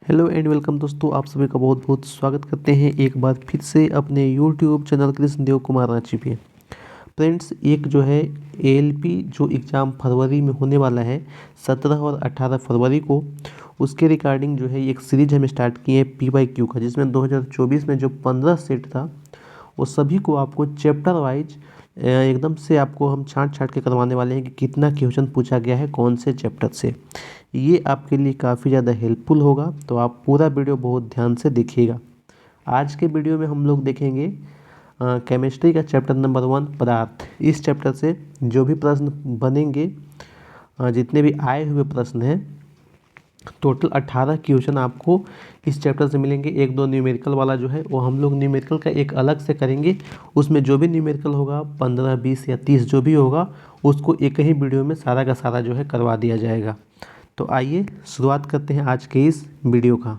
Hello and welcome दोस्तों, आप सभी का बहुत बहुत स्वागत करते हैं एक बार फिर से अपने यूट्यूब चैनल कृष्णदेव कुमार रांची पे। फ्रेंड्स, एक जो है एएलपी जो एग्ज़ाम फरवरी में होने वाला है 17 और 18 फरवरी को, उसके रिगार्डिंग जो है एक सीरीज हम स्टार्ट किए हैं पीवाईक्यू का, जिसमें 2024 में जो 15 सेट था वो सभी को आपको चैप्टर वाइज एकदम से आपको हम छाँट छाँट के करवाने वाले हैं कि कितना क्वेश्चन पूछा गया है कौन से चैप्टर से। ये आपके लिए काफ़ी ज़्यादा हेल्पफुल होगा, तो आप पूरा वीडियो बहुत ध्यान से देखिएगा। आज के वीडियो में हम लोग देखेंगे केमिस्ट्री का चैप्टर नंबर 1 पदार्थ। इस चैप्टर से जो भी प्रश्न बनेंगे, जितने भी आए हुए प्रश्न हैं, टोटल 18 क्वेश्चन आपको इस चैप्टर से मिलेंगे। एक दो न्यूमेरिकल वाला जो है वो हम लोग न्यूमेरिकल का एक अलग से करेंगे। उसमें जो भी न्यूमेरिकल होगा 15, 20 या 30 जो भी होगा, उसको एक ही वीडियो में सारा का सारा जो है करवा दिया जाएगा। तो आइए शुरुआत करते हैं आज के इस वीडियो का।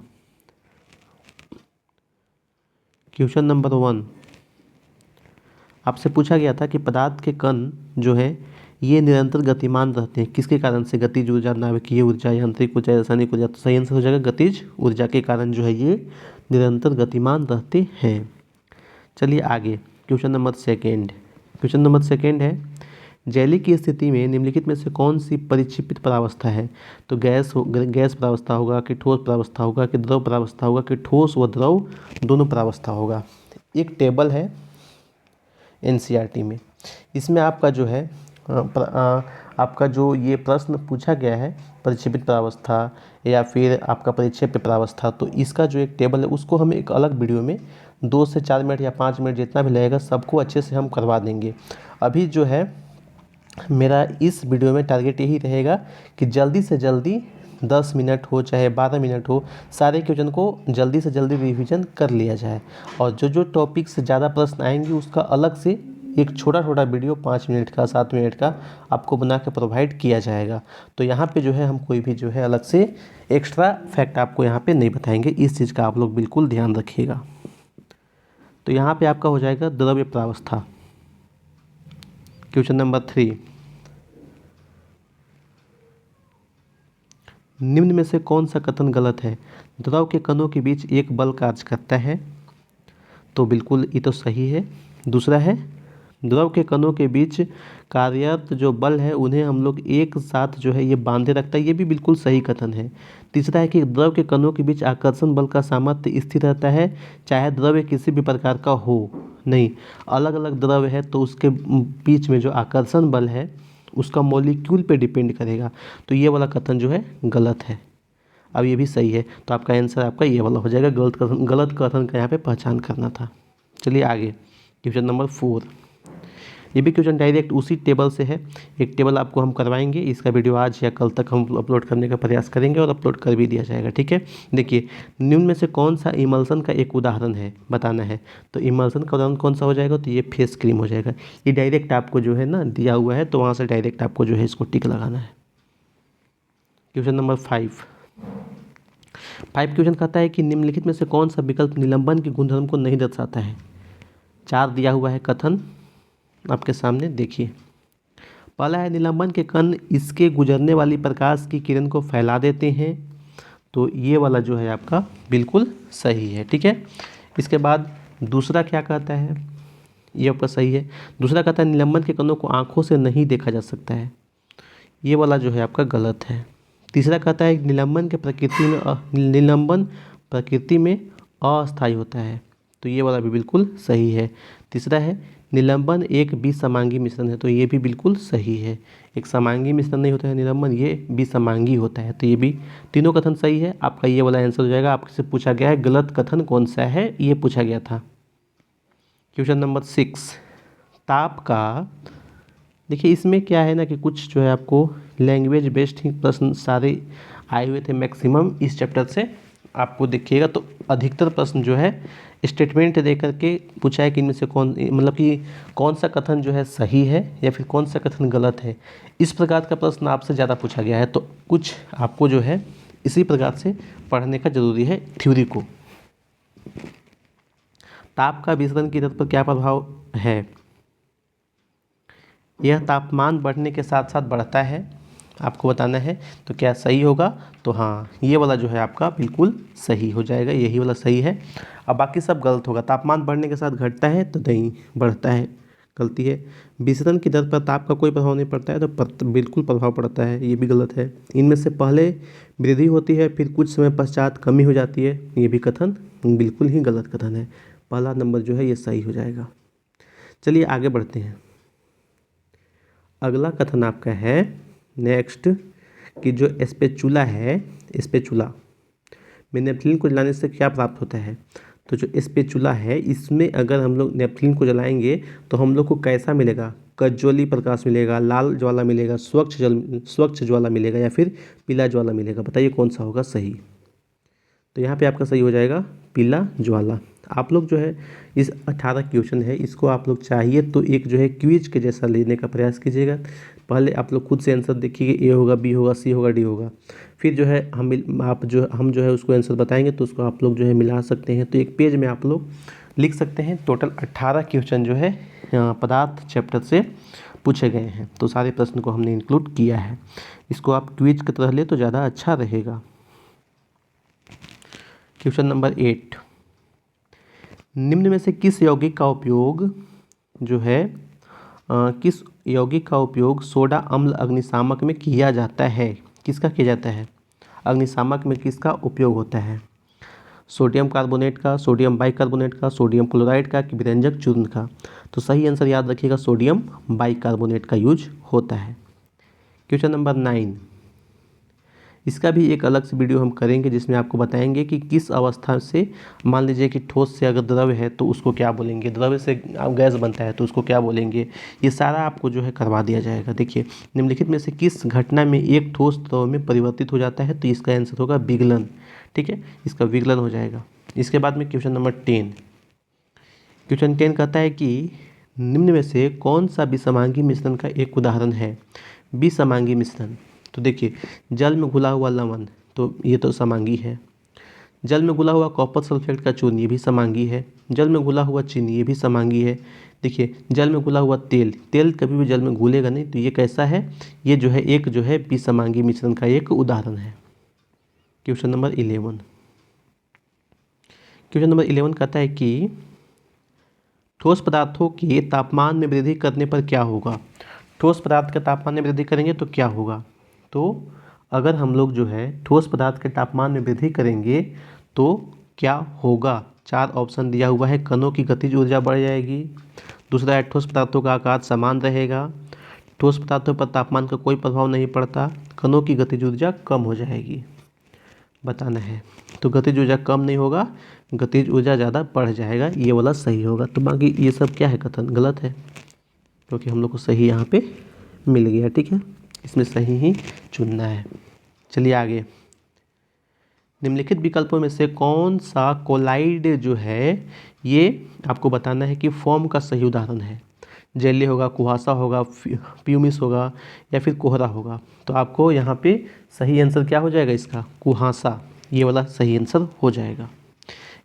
क्वेश्चन नंबर 1 आपसे पूछा गया था कि पदार्थ के कण जो है ये निरंतर गतिमान रहते हैं, किसके कारण से? गतिज ऊर्जा, नाभिकीय ऊर्जा, यांत्रिक ऊर्जा, रासायनिक ऊर्जा। तो सही आंसर हो जाएगा गतिज ऊर्जा के कारण जो है ये निरंतर गतिमान रहते हैं। चलिए आगे, question number second. Question number second है, जेली की स्थिति में निम्नलिखित में से कौन सी परिक्षेपित परावस्था है? तो गैस परावस्था होगा कि ठोस परावस्था होगा कि द्रव परावस्था होगा कि ठोस व द्रव दोनों परावस्था होगा। एक टेबल है एनसीईआरटी में, इसमें आपका जो है आपका जो ये प्रश्न पूछा गया है परिक्षेपित परावस्था या फिर आपका परिक्षेप्य परावस्था, तो इसका जो एक टेबल है उसको हम एक अलग वीडियो में 2 से 4 मिनट या 5 मिनट जितना भी लगेगा सबको अच्छे से हम करवा देंगे। अभी जो है मेरा इस वीडियो में टारगेट यही रहेगा कि जल्दी से जल्दी 10 मिनट हो चाहे 12 मिनट हो, सारे क्वेश्चन को जल्दी से जल्दी रिवीजन कर लिया जाए। और जो जो टॉपिक से ज़्यादा प्रश्न आएंगे उसका अलग से एक छोटा छोटा वीडियो 5 मिनट का 7 मिनट का आपको बना के प्रोवाइड किया जाएगा। तो यहाँ पे जो है हम कोई भी जो है अलग से एक्स्ट्रा फैक्ट आपको यहाँ पे नहीं बताएंगे, इस चीज़ का आप लोग बिल्कुल ध्यान रखिएगा। तो यहाँ पे आपका हो जाएगा द्रव्य प्रावस्था। क्वेश्चन नंबर 3, निम्न में से कौन सा कथन गलत है? द्रव के कणों के बीच एक बल कार्य करता है, तो बिल्कुल ये तो सही है। दूसरा है, द्रव के कणों के बीच कार्यरत जो बल है उन्हें हम लोग एक साथ जो है ये बांधे रखता है, ये भी बिल्कुल सही कथन है। तीसरा है कि द्रव के कणों के बीच आकर्षण बल का सामर्थ्य स्थिर रहता है, चाहे द्रव्य किसी भी प्रकार का हो। नहीं, अलग अलग द्रव्य है तो उसके बीच में जो आकर्षण बल है उसका मॉलिक्यूल पे डिपेंड करेगा, तो ये वाला कथन जो है गलत है। अब ये भी सही है, तो आपका आंसर आपका ये वाला हो जाएगा। गलत कथन का यहाँ पे पहचान करना था। चलिए आगे, क्वेश्चन नंबर 4। ये भी क्वेश्चन डायरेक्ट उसी टेबल से है। एक टेबल आपको हम करवाएंगे, इसका वीडियो आज या कल तक हम अपलोड करने का प्रयास करेंगे और अपलोड कर भी दिया जाएगा, ठीक है। देखिए, निम्न में से कौन सा इमल्सन का एक उदाहरण है बताना है। तो इमल्सन का उदाहरण कौन सा हो जाएगा? तो ये फेस क्रीम हो जाएगा। ये डायरेक्ट आपको जो है ना दिया हुआ है, तो वहाँ से डायरेक्ट आपको जो है इसको टिक लगाना है। क्वेश्चन नंबर 5 क्वेश्चन कहता है कि निम्नलिखित में से कौन सा विकल्प निलंबन के गुणधर्म को नहीं दर्शाता है? 4 दिया हुआ है कथन आपके सामने, देखिए। पहला है, निलंबन के कण इसके गुजरने वाली प्रकाश की किरण को फैला देते हैं, तो ये वाला जो है आपका बिल्कुल सही है, ठीक है। इसके बाद दूसरा क्या कहता है? ये आपका सही है। दूसरा कहता है निलंबन के कणों को आँखों से नहीं देखा जा सकता है, ये वाला जो है आपका गलत है। तीसरा कहता है निलंबन प्रकृति में अस्थायी होता है, तो ये वाला भी बिल्कुल सही है। तीसरा है निलंबन एक विसमांगी मिश्रण है, तो ये भी बिल्कुल सही है। एक समांगी मिश्रण नहीं होता है निलंबन, ये विसमांगी होता है, तो ये भी तीनों कथन सही है। आपका ये वाला आंसर हो जाएगा। आपसे पूछा गया है गलत कथन कौन सा है, ये पूछा गया था। क्वेश्चन नंबर 6, ताप का, देखिए इसमें क्या है ना कि कुछ जो है आपको लैंग्वेज बेस्ड ही प्रश्न सारे आए हुए थे मैक्सिमम इस चैप्टर से। आपको देखिएगा तो अधिकतर प्रश्न जो है स्टेटमेंट दे करके पूछा है कि इनमें से मतलब कि कौन सा कथन जो है सही है या फिर कौन सा कथन गलत है। इस प्रकार का प्रश्न आपसे ज़्यादा पूछा गया है, तो कुछ आपको जो है इसी प्रकार से पढ़ने का जरूरी है थ्योरी को। ताप का विसरण की दर पर क्या प्रभाव है? यह तापमान बढ़ने के साथ साथ बढ़ता है। आपको बताना है। तो क्या सही होगा? तो हाँ, ये वाला जो है आपका बिल्कुल सही हो जाएगा, यही वाला सही है। अब बाकी सब गलत होगा। तापमान बढ़ने के साथ घटता है तो नहीं, बढ़ता है, गलती है। विसरण की दर पर ताप का कोई प्रभाव नहीं पड़ता है तो बिल्कुल प्रभाव पड़ता है, ये भी गलत है। इनमें से पहले वृद्धि होती है फिर कुछ समय पश्चात कमी हो जाती है, ये भी कथन बिल्कुल ही गलत कथन है। पहला नंबर जो है ये सही हो जाएगा। चलिए आगे बढ़ते हैं। अगला कथन आपका है नेक्स्ट कि जो स्पेचुला है, स्पेचुला में नेपथलीन को जलाने से क्या प्राप्त होता है? तो जो स्पेचुला है इसमें अगर हम लोग नेपथलीन को जलाएंगे तो हम लोग को कैसा मिलेगा? कज्ज्वली प्रकाश मिलेगा, लाल ज्वाला मिलेगा, स्वच्छ ज्वाला मिलेगा या फिर पीला ज्वाला मिलेगा। बताइए कौन सा होगा सही? तो यहाँ पे आपका सही हो जाएगा पीला ज्वाला। आप लोग जो है इस 18 क्वेश्चन है इसको आप लोग चाहिए तो एक जो है क्विज के जैसा लेने का प्रयास कीजिएगा। पहले आप लोग खुद से आंसर देखिए, ए होगा, बी होगा, सी होगा, डी होगा। फिर जो है हम जो है उसको आंसर बताएंगे तो उसको आप लोग जो है मिला सकते हैं। तो एक पेज में आप लोग लिख सकते हैं। टोटल 18 क्वेश्चन जो है पदार्थ चैप्टर से पूछे गए हैं, तो सारे प्रश्न को हमने इंक्लूड किया है। इसको आप क्विज की तरह ले तो ज़्यादा अच्छा रहेगा। क्वेश्चन नंबर 8, निम्न में से किस यौगिक का उपयोग जो है किस यौगिक का उपयोग सोडा अम्ल अग्निशामक में किया जाता है? किसका किया जाता है? अग्निशामक में किसका उपयोग होता है? सोडियम कार्बोनेट का, सोडियम बाइकार्बोनेट का, सोडियम क्लोराइड का कि विरंजक चूर्ण का? तो सही आंसर याद रखिएगा, सोडियम बाइकार्बोनेट का यूज होता है। क्वेश्चन नंबर 9, इसका भी एक अलग से वीडियो हम करेंगे जिसमें आपको बताएंगे कि किस अवस्था से, मान लीजिए कि ठोस से अगर द्रव्य है तो उसको क्या बोलेंगे, द्रव्य से गैस बनता है तो उसको क्या बोलेंगे, ये सारा आपको जो है करवा दिया जाएगा। देखिए, निम्नलिखित में से किस घटना में एक ठोस द्रव्य में परिवर्तित हो जाता है? तो इसका आंसर होगा विगलन। ठीक है, इसका विगलन हो जाएगा। इसके बाद में क्वेश्चन नंबर 10, क्वेश्चन 10 कहता है कि निम्न में से कौन सा विषमांगी मिश्रण का एक उदाहरण है? विषमांगी मिश्रण, तो देखिए जल में घुला हुआ लवण तो ये तो समांगी है, जल में घुला हुआ कॉपर सल्फेट का चूर्ण ये भी समांगी है, जल में घुला हुआ चीनी ये भी समांगी है। देखिए जल में घुला हुआ तेल, तेल कभी भी जल में घुलेगा नहीं, तो ये कैसा है? ये जो है एक जो है विषमांगी मिश्रण का एक उदाहरण है। क्वेश्चन नंबर 11, क्वेश्चन नंबर 11 कहता है कि ठोस पदार्थों के तापमान में वृद्धि करने पर क्या होगा? ठोस पदार्थ के तापमान में वृद्धि करेंगे तो क्या होगा? तो अगर हम लोग जो है ठोस पदार्थ के तापमान में वृद्धि करेंगे तो क्या होगा? 4 ऑप्शन दिया हुआ है। कणों की गतिज ऊर्जा बढ़ जाएगी, दूसरा है ठोस पदार्थों का आकार समान रहेगा, ठोस पदार्थों पर तापमान का कोई प्रभाव नहीं पड़ता, कणों की गतिज ऊर्जा कम हो जाएगी। बताना है। तो गतिज ऊर्जा कम नहीं होगा, गतिज ऊर्जा ज़्यादा बढ़ जाएगा, ये वाला सही होगा। तो बाकी ये सब क्या है? कथन गलत है, क्योंकि हम लोग को सही यहाँ पे मिल गया। ठीक है, इसमें सही ही चुनना है। चलिए आगे, निम्नलिखित विकल्पों में से कौन सा कोलाइड जो है ये आपको बताना है कि फॉर्म का सही उदाहरण है। जेली होगा, कुहासा होगा, प्यूमिस होगा या फिर कोहरा होगा। तो आपको यहाँ पे सही आंसर क्या हो जाएगा इसका? कुहासा, ये वाला सही आंसर हो जाएगा।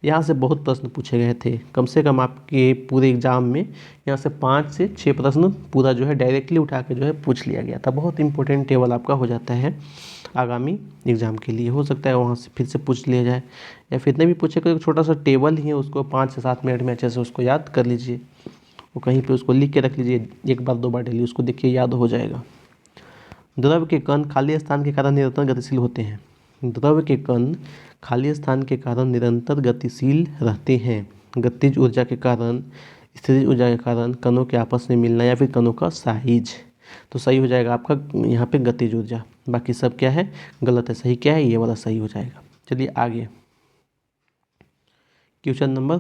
यहाँ से बहुत प्रश्न पूछे गए थे, कम से कम आपके पूरे एग्जाम में यहाँ से 5 से 6 प्रश्न पूरा जो है डायरेक्टली उठा के जो है पूछ लिया गया था। बहुत इंपॉर्टेंट टेबल आपका हो जाता है आगामी एग्जाम के लिए। हो सकता है वहाँ से फिर से पूछ लिया जाए, या फिर इतने भी पूछे कोई छोटा सा टेबल ही है, उसको 5 से 7 मिनट में अच्छे से उसको याद कर लीजिए, वो कहीं पे उसको लिख के रख लीजिए, एक बार 2 बार डेली उसको देखिए, याद हो जाएगा। द्रव्य के कण खाली स्थान के कारण निरंतर गतिशील होते हैं। द्रव्य के कण खाली स्थान के कारण निरंतर गतिशील रहते हैं। गतिज ऊर्जा के कारण, स्थितिज ऊर्जा के कारण, कणों के आपस में मिलना या फिर कणों का साइज। तो सही हो जाएगा आपका यहाँ पे गतिज ऊर्जा। बाकी सब क्या है? गलत है। सही क्या है? ये वाला सही हो जाएगा। चलिए आगे, क्वेश्चन नंबर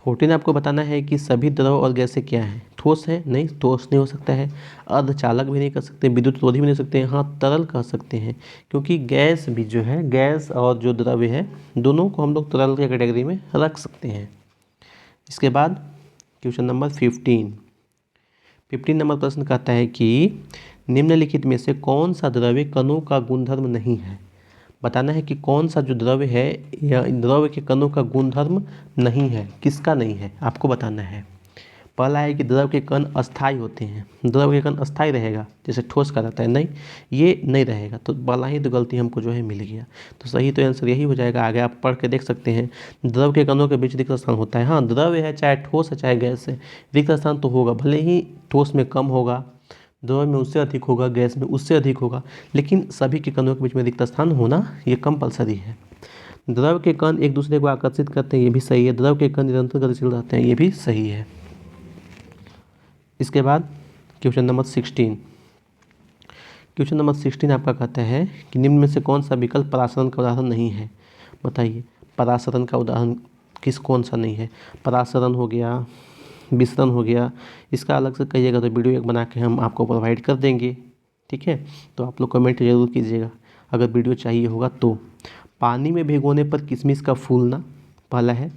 14 आपको बताना है कि सभी द्रव और गैसें क्या हैं? ठोस है? नहीं, ठोस नहीं हो सकता है। अर्धचालक भी नहीं कर सकते, विद्युत रोधी भी नहीं सकते हैं। हाँ, तरल कह सकते हैं, क्योंकि गैस भी जो है, गैस और जो द्रव्य है दोनों को हम लोग तरल के कैटेगरी में रख सकते हैं। इसके बाद क्वेश्चन नंबर 15 नंबर प्रश्न कहता है कि निम्नलिखित में से कौन सा द्रव्य कणों का गुणधर्म नहीं है? बताना है कि कौन सा जो द्रव्य है या द्रव्य के कणों का गुणधर्म नहीं है, किसका नहीं है, आपको बताना है। पहला है कि द्रव के कण अस्थायी होते हैं, द्रव के कण अस्थायी रहेगा जैसे ठोस का रहता है, नहीं ये नहीं रहेगा। तो पहला ही तो गलती हमको जो है मिल गया। तो सही तो आंसर यही हो जाएगा। आगे आप पढ़ के देख सकते हैं, द्रव के कणों के बीच रिक्त स्थान होता है। हाँ, द्रव है चाहे ठोस है चाहे गैस है, रिक्त स्थान तो होगा, भले ही ठोस में कम होगा, द्रव में उससे अधिक होगा, गैस में उससे अधिक होगा, लेकिन सभी के कणों के बीच में रिक्त स्थान होना ये कंपलसरी है। द्रव के कण एक दूसरे को आकर्षित करते हैं, ये भी सही है। द्रव के कण निरंतर गतिशील रहते हैं, ये भी सही है। इसके बाद क्वेश्चन नंबर 16। क्वेश्चन नंबर 16 आपका कहता है कि निम्न में से कौन सा विकल्प परासरण का उदाहरण नहीं है। बताइए परासरण का उदाहरण कौन सा नहीं है। परासरण हो गया, विसरण हो गया, इसका अलग से कहिएगा तो वीडियो एक बना के हम आपको प्रोवाइड कर देंगे, ठीक है। तो आप लोग कमेंट जरूर कीजिएगा अगर वीडियो चाहिए होगा तो। पानी में भिगोने पर किशमिश का फूलना पहला है,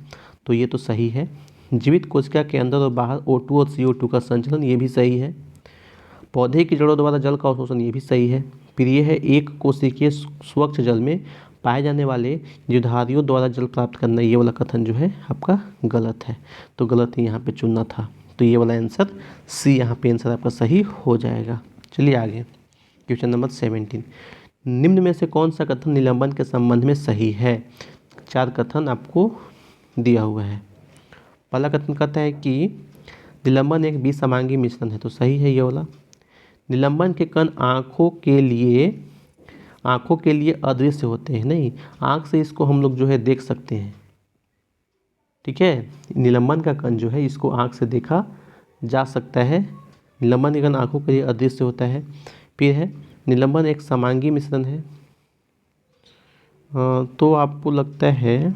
तो ये तो सही है। जीवित कोशिका के अंदर और बाहर O2 और CO2 का संचलन, ये भी सही है। पौधे की जड़ों द्वारा जल का अवशोषण, ये भी सही है। फिर ये है एक कोशिकीय स्वच्छ जल में पाए जाने वाले जीवधारियों द्वारा जल प्राप्त करना, ये वाला कथन जो है आपका गलत है, तो गलत ही यहाँ पे चुनना था। तो ये वाला आंसर सी यहाँ पे आंसर आपका सही हो जाएगा। चलिए आगे क्वेश्चन नंबर 17। निम्न में से कौन सा कथन निलंबन के संबंध में सही है। 4 कथन आपको दिया हुआ है। पहला कथन कहता है कि निलंबन एक विसमांगी मिश्रण है, तो सही है ये वाला। निलंबन के कण आँखों के लिए अदृश्य होते हैं, नहीं आँख से इसको हम लोग जो है देख सकते हैं, ठीक है। निलंबन का कण जो है इसको आँख से देखा जा सकता है। निलंबन के कण आँखों के लिए अदृश्य होता है। फिर है निलंबन एक समांगी मिश्रण है, तो आपको लगता है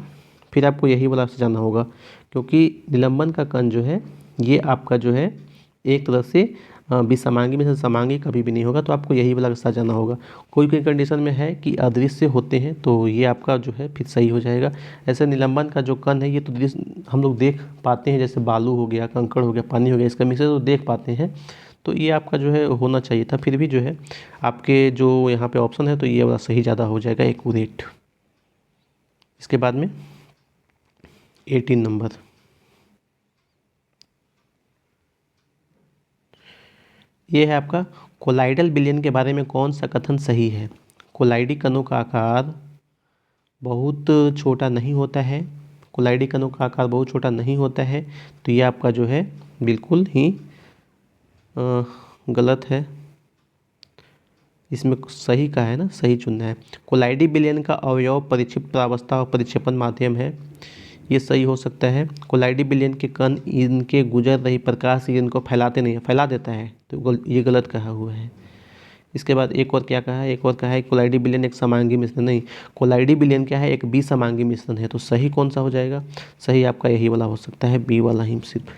फिर आपको यही वाला से जाना होगा, क्योंकि निलंबन का कण जो है ये आपका जो है एक तरह से विसमांगी में से समांगी कभी भी नहीं होगा, तो आपको यही वाला रास्ता जाना होगा। कोई कोई कंडीशन में है कि अदृश्य होते हैं, तो ये आपका जो है फिर सही हो जाएगा। ऐसे निलंबन का जो कण है ये तो हम लोग देख पाते हैं, जैसे बालू हो गया, कंकड़ हो गया, पानी हो गया, इसका मिश्रण तो देख पाते हैं, तो ये आपका जो है होना चाहिए था। फिर भी जो है आपके जो यहाँ पे ऑप्शन है तो ये वाला सही ज़्यादा हो जाएगा, एक्यूरेट। इसके बाद में 18 नंबर, ये है आपका कोलाइडल विलयन के बारे में कौन सा कथन सही है। कोलाइडी कणों का आकार बहुत छोटा नहीं होता है, कोलाइडी कणों का आकार बहुत छोटा नहीं होता है, तो ये आपका जो है बिल्कुल ही गलत है। इसमें सही का है ना, सही चुनना है। कोलाइडी विलयन का अवयव परिक्षिप्त प्रावस्था और परिक्षेपण माध्यम है, ये सही हो सकता है। कोलाइडी विलयन के कण इनके गुजर रही प्रकाश से इनको फैलाते नहीं है, फैला देता है, तो ये गलत कहा हुआ है। इसके बाद एक और क्या कहा है, एक और कहा है कोलाइडी विलयन एक समांगी मिश्रण, नहीं कोलाइडी विलयन क्या है, एक विसमांगी मिश्रण है। तो सही कौन सा हो जाएगा, सही आपका यही वाला हो सकता है, बी वाला ही सिर्फ।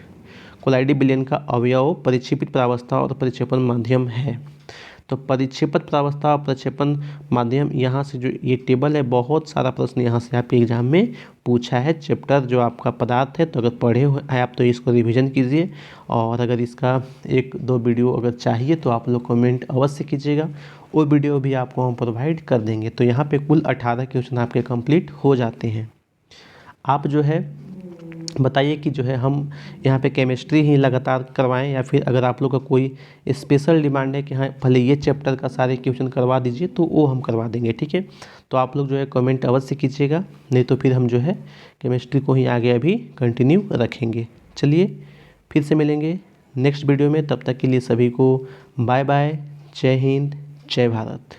कोलाइडी विलयन का अवयव परिक्षेपित प्रावस्था और परिक्षेपण माध्यम है। तो परिक्षेपित प्रावस्था और प्रक्षेपण माध्यम, यहाँ से जो ये टेबल है, बहुत सारा प्रश्न यहाँ से आपके एग्जाम में पूछा है। चैप्टर जो आपका पदार्थ है, तो अगर पढ़े हुए हैं आप तो इसको रिवीजन कीजिए, और अगर इसका 1-2 वीडियो अगर चाहिए तो आप लोग कमेंट अवश्य कीजिएगा, वो वीडियो भी आपको हम प्रोवाइड कर देंगे। तो यहाँ पे कुल 18 क्वेश्चन आपके कंप्लीट हो जाते हैं। आप जो है बताइए कि जो है हम यहाँ पे केमिस्ट्री ही लगातार करवाएं, या फिर अगर आप लोग का कोई स्पेशल डिमांड है कि हाँ भले ये चैप्टर का सारे क्वेश्चन करवा दीजिए, तो वो हम करवा देंगे, ठीक है। तो आप लोग जो है कमेंट अवश्य कीजिएगा, नहीं तो फिर हम जो है केमिस्ट्री को ही आगे अभी कंटिन्यू रखेंगे। चलिए फिर से मिलेंगे नेक्स्ट वीडियो में, तब तक के लिए सभी को बाय बाय, जय हिंद, जय भारत।